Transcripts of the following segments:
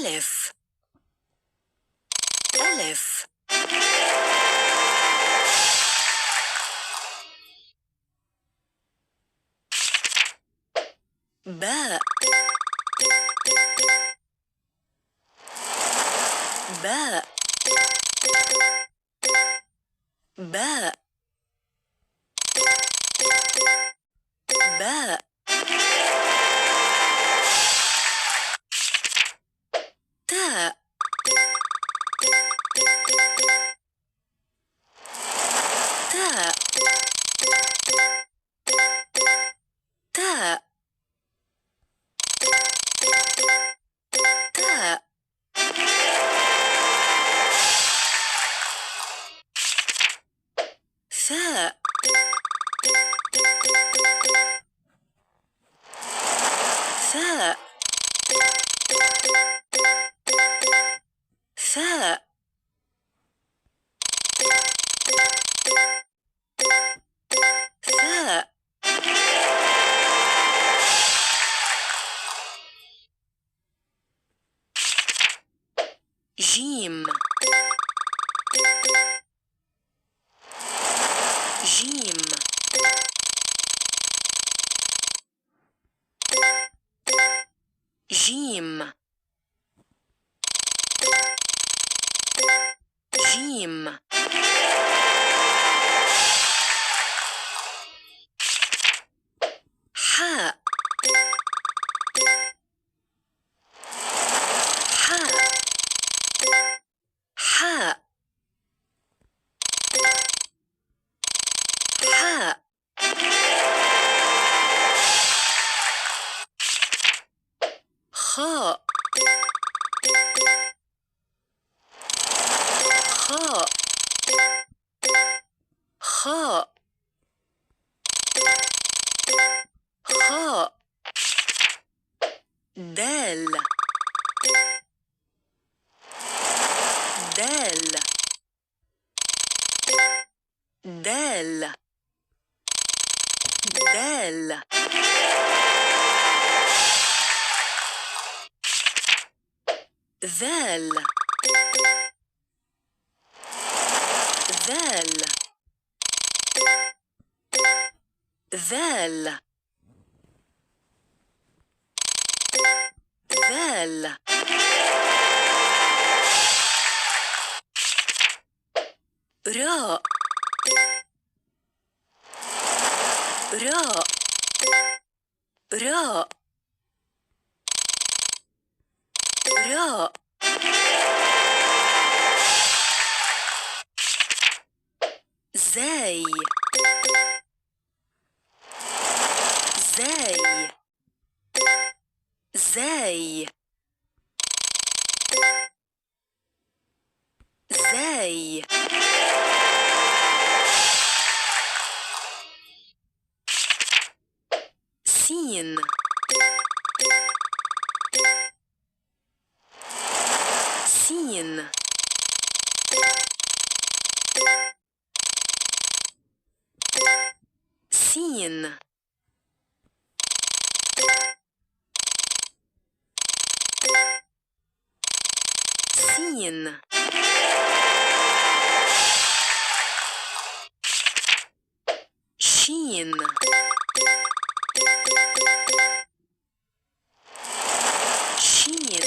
ألف ألف باء باء باء باء تاء تاء تاء تاء ثاء ثاء ثاء ثاء جيم جيم جيم جيم حاء حاء حاء حاء خاء خاء خاء خاء دال دال دال دال ذال ذال ذال ذال راء راء راء راء زاي زاي زاي زاي سين سين سين سين شين شين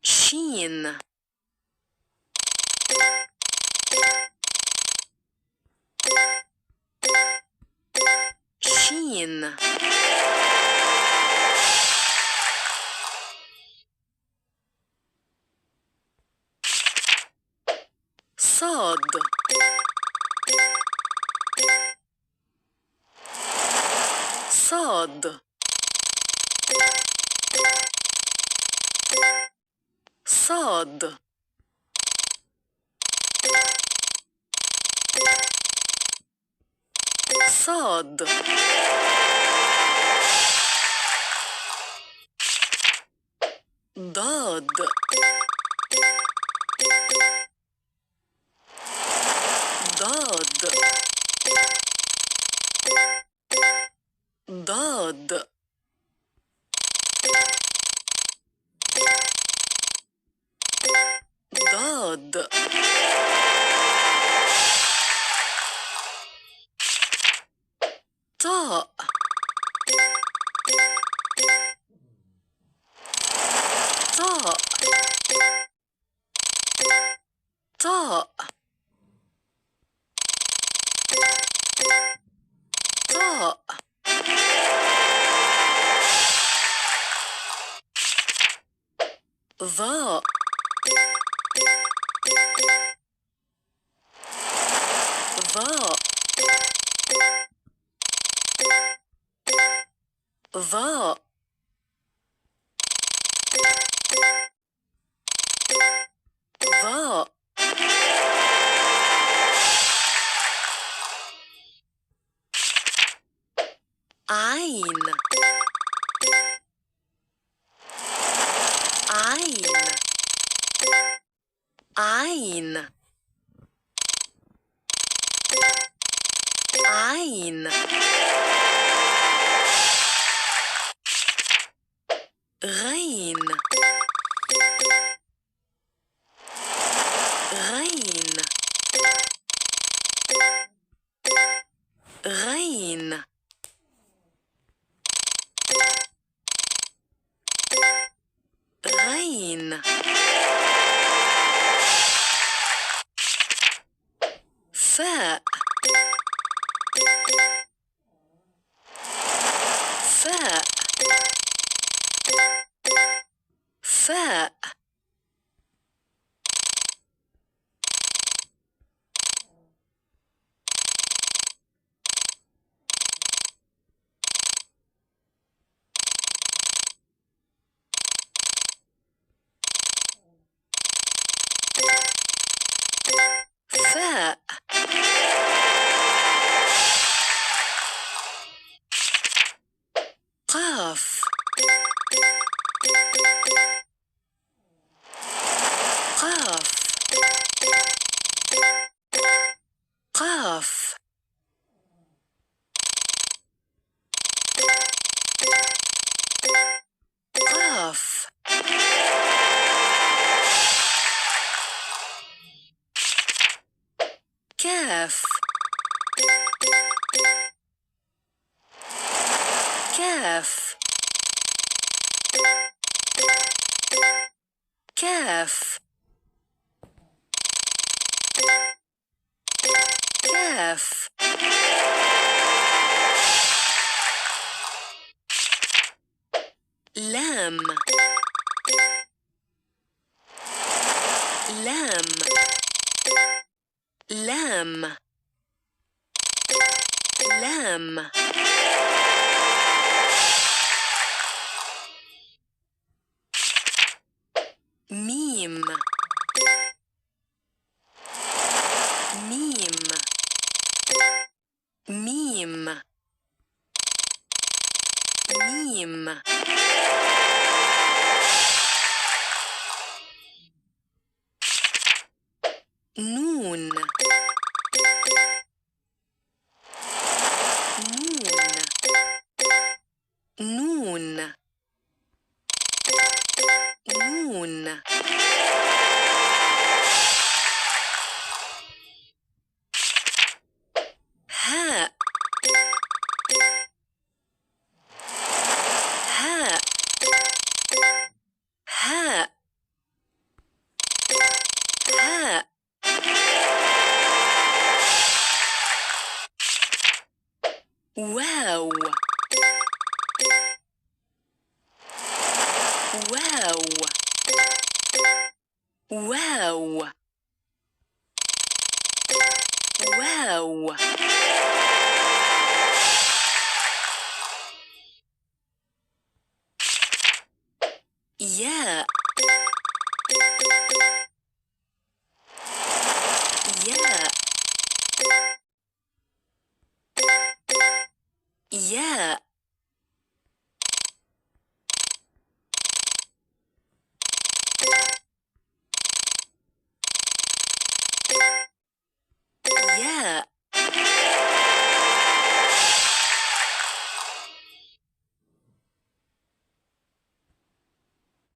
شين شين صاد صاد صاد صاد ضاد ضاد ضاد صاد طاء طاء طاء طاء ظاء ظاء ظاء ظاء عين عين عين عين غين غين غين غين فاء فاء فاء فاء قاف قاف قاف قاف كاف كاف كاف كاف لام لام لام لام ميم ميم ميم ميم نون نون نون نون هاء هاء هاء هاء واو واو واو واو ياء ياء ياء